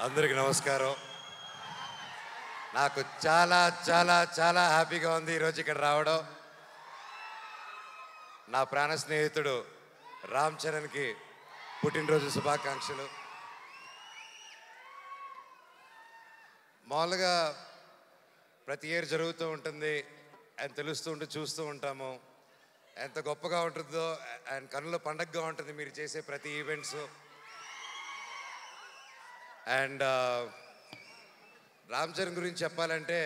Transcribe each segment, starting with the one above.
అందరికి నమస్కారం. నాకు చాలా చాలా చాలా హ్యాపీగా ఉంది ఈరోజు ఇక్కడ రావడం. నా ప్రాణ స్నేహితుడు రామ్ చరణ్కి పుట్టినరోజు శుభాకాంక్షలు. మామూలుగా ప్రతి ఇయర్ జరుగుతూ ఉంటుంది అని తెలుస్తూ ఉంటూ చూస్తూ ఉంటాము. ఎంత గొప్పగా ఉంటుందో అండ్ కన్నుల పండగగా ఉంటుంది మీరు చేసే ప్రతి ఈవెంట్స్. అండ్ రామ్ చరణ్ గురించి చెప్పాలంటే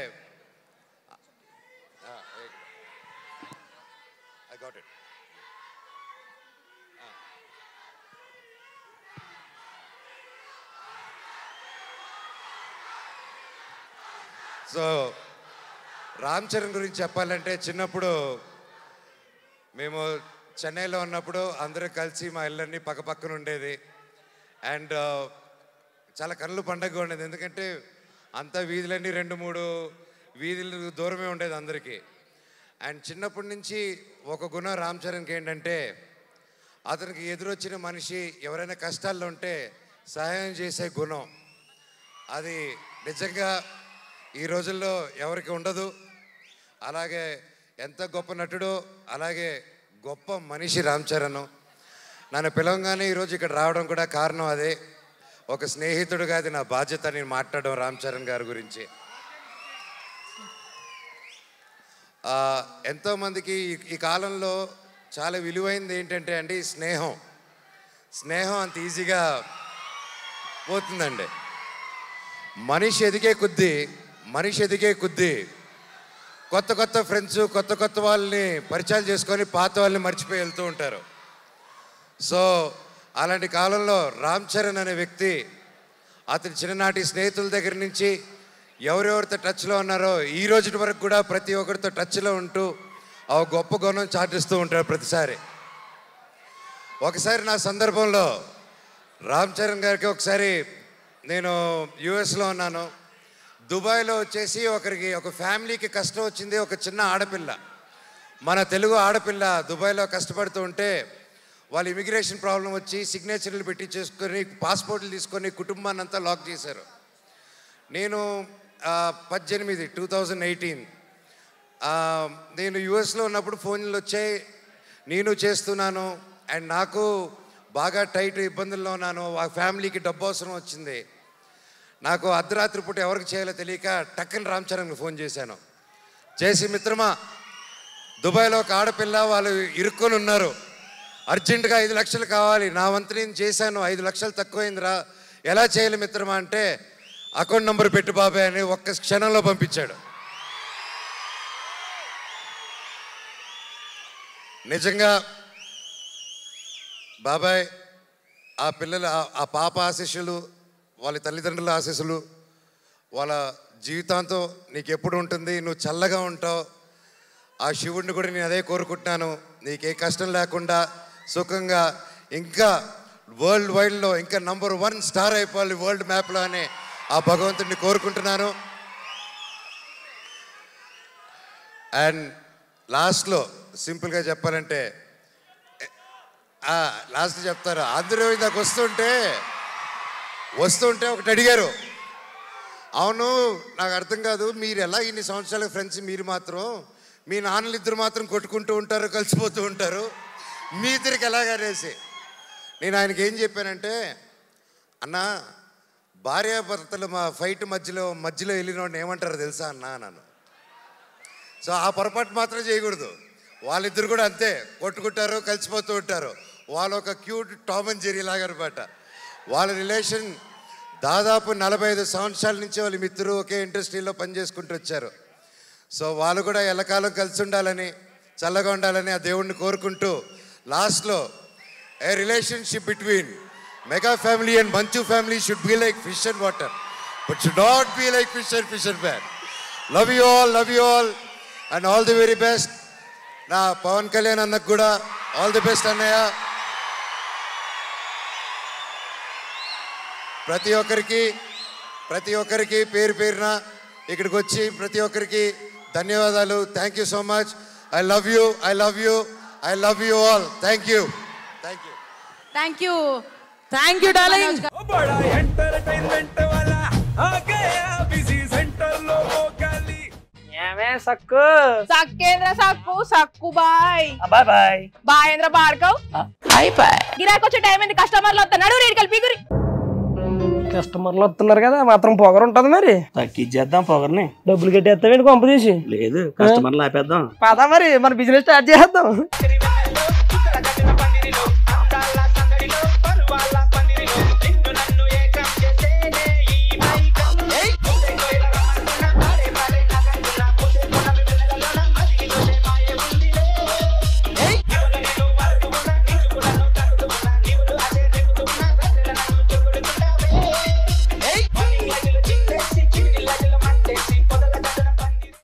I got it. So Ram Charan గురించి చెప్పాలంటే చిన్నప్పుడు మేము చెన్నైలో ఉన్నప్పుడు అందరూ కలిసి మా ఇళ్ళన్నీ పక్కపక్కన ఉండేది. అండ్ చాలా కన్నుల పండగగా ఉండేది. ఎందుకంటే అంతా వీధులన్నీ 2-3 వీధులు దూరమే ఉండేది అందరికీ. అండ్ చిన్నప్పటి నుంచి ఒక గుణం రామ్ చరణ్కి ఏంటంటే అతనికి ఎదురొచ్చిన మనిషి ఎవరైనా కష్టాల్లో ఉంటే సహాయం చేసే గుణం. అది నిజంగా ఈ రోజుల్లో ఎవరికి ఉండదు. అలాగే ఎంత గొప్ప నటుడో అలాగే గొప్ప మనిషి రామ్ చరణ్. నన్ను పిలవగానే ఈరోజు ఇక్కడ రావడం కూడా కారణం అదే. ఒక స్నేహితుడుగా అది నా బాధ్యత నేను మాట్లాడడం రామ్ చరణ్ గారి గురించి. ఎంతోమందికి ఈ కాలంలో చాలా విలువైనది ఏంటంటే అండి స్నేహం. స్నేహం అంత ఈజీగా పోతుందండి. మనిషి ఎదిగే కొద్దీ కొత్త కొత్త ఫ్రెండ్స్ కొత్త కొత్త వాళ్ళని పరిచయాలు చేసుకొని పాత వాళ్ళని మర్చిపోయి వెళ్తూ ఉంటారు. సో అలాంటి కాలంలో రామ్ చరణ్ అనే వ్యక్తి అతని చిన్ననాటి స్నేహితుల దగ్గర నుంచి ఎవరెవరితో టచ్లో ఉన్నారో ఈ రోజు వరకు కూడా ప్రతి ఒక్కరితో టచ్లో ఉంటూ ఆ గొప్ప గుణం చాటిస్తూ ఉంటాడు ప్రతిసారి. ఒకసారి నా సందర్భంలో రామ్ చరణ్ గారికి ఒకసారి నేను యుఎస్లో ఉన్నాను. దుబాయ్లో వచ్చేసి ఒక ఫ్యామిలీకి కష్టం వచ్చింది. ఒక చిన్న ఆడపిల్ల, మన తెలుగు ఆడపిల్ల దుబాయ్లో కష్టపడుతూ ఉంటే వాళ్ళు ఇమిగ్రేషన్ ప్రాబ్లం వచ్చి సిగ్నేచర్లు పెట్టి చేసుకొని పాస్పోర్ట్లు తీసుకొని కుటుంబాన్ని అంతా లాక్ చేశారు. నేను 2018 నేను యుఎస్లో ఉన్నప్పుడు ఫోన్లు వచ్చాయి. నేను చేస్తున్నాను అండ్ నాకు బాగా టైట్ ఇబ్బందుల్లో ఉన్నాను. ఆ ఫ్యామిలీకి డబ్బు అవసరం వచ్చింది. నాకు అర్ధరాత్రి పూట ఎవరికి చేయాలో తెలియక టక్కని రామ్ చరణ్కి ఫోన్ చేశాను. చేసి మిత్రమా, దుబాయ్లో ఒక ఆడపిల్ల వాళ్ళు ఇరుక్కొని ఉన్నారు, అర్జెంటుగా 5 లక్షలు కావాలి. నా వంతు నేను చేశాను, 5 లక్షలు తక్కువైందిరా, ఎలా చేయాలి మిత్రమా అంటే అకౌంట్ నెంబర్ పెట్టు బాబాయ్ అని ఒక్క క్షణంలో పంపించాడు. నిజంగా బాబాయ్ ఆ పిల్లలు ఆ పాప ఆశీస్సులు, వాళ్ళ తల్లిదండ్రుల ఆశీస్సులు వాళ్ళ జీవితాంతం నీకు ఎప్పుడు ఉంటుంది, నువ్వు చల్లగా ఉంటావు. ఆ శివుడిని కూడా నేను అదే కోరుకుంటున్నాను, నీకే కష్టం లేకుండా సుఖంగా ఇంకా వరల్డ్ వైడ్లో ఇంకా నంబర్ 1 స్టార్ అయిపోవాలి వరల్డ్ మ్యాప్లో అని ఆ భగవంతుడిని కోరుకుంటున్నాను. అండ్ లాస్ట్లో సింపుల్గా చెప్పాలంటే లాస్ట్ చెప్తారు, అందరూ ఇందాక వస్తుంటే ఒకటి అడిగారు, అవును నాకు అర్థం కాదు, మీరు ఎలా ఇన్ని సంవత్సరాల ఫ్రెండ్స్, మీరు మాత్రం మీ నాన్నలు ఇద్దరు మాత్రం కొట్టుకుంటూ ఉంటారు, కలిసిపోతూ ఉంటారు, మీ ఇద్దరికి ఎలాగనేసి నేను ఆయనకి ఏం చెప్పానంటే, అన్న భార్యాభర్తలు మా ఫైట్ మధ్యలో వెళ్ళినోడిని ఏమంటారు తెలుసా అన్న అన్నాను. సో ఆ పొరపాటు మాత్రం చేయకూడదు. వాళ్ళిద్దరు కూడా అంతే కొట్టుకుంటారు, కలిసిపోతూ ఉంటారు. వాళ్ళు ఒక క్యూట్ టామ్ అండ్ జెర్రీ లాగా అనమాట. వాళ్ళ రిలేషన్ దాదాపు 45 సంవత్సరాల నుంచి వాళ్ళ మిత్రులు ఒకే ఇండస్ట్రీలో పనిచేసుకుంటూ వచ్చారు. సో వాళ్ళు కూడా ఎల్లకాలం కలిసి ఉండాలని, చల్లగా ఉండాలని ఆ దేవుడిని కోరుకుంటూ లాస్ట్లో a relationship between mega family and Manchu family should be like fish and water but should not be like fish and man. Love you all and all the very best. నా పవన్ కళ్యాణ్ అన్నకు కూడా ఆల్ ది బెస్ట్ అన్నయ్య. ప్రతి ఒక్కరికి పేరున ఇక్కడికి వచ్చి ప్రతి ఒక్కరికి ధన్యవాదాలు. Thank you so much. I love you. I love you all. Thank you. Thank you darling. సక్కు సక్కేంద్ర సక్కు సక్కు బాయ్ బాయ్ బాయ్ బాయేంద్ర భార్గవ్ బాయ్ బాయ్. గిరాకి వచ్చే టైం ఏంది, కస్టమర్లు వస్తున్నాడు, రేటు కలిపి గురి. కస్టమర్లు వస్తున్నారు కదా, మాత్రం పొగరు ఉంటది మరి. తగ్గించేద్దాం పొగర్ని. డబ్బులు కట్టేస్తావేంటి కొంప తీసి? లేదు, కస్టమర్లు ఆపేద్దాం. పదా మరి మన బిజినెస్ స్టార్ట్ చేద్దాం.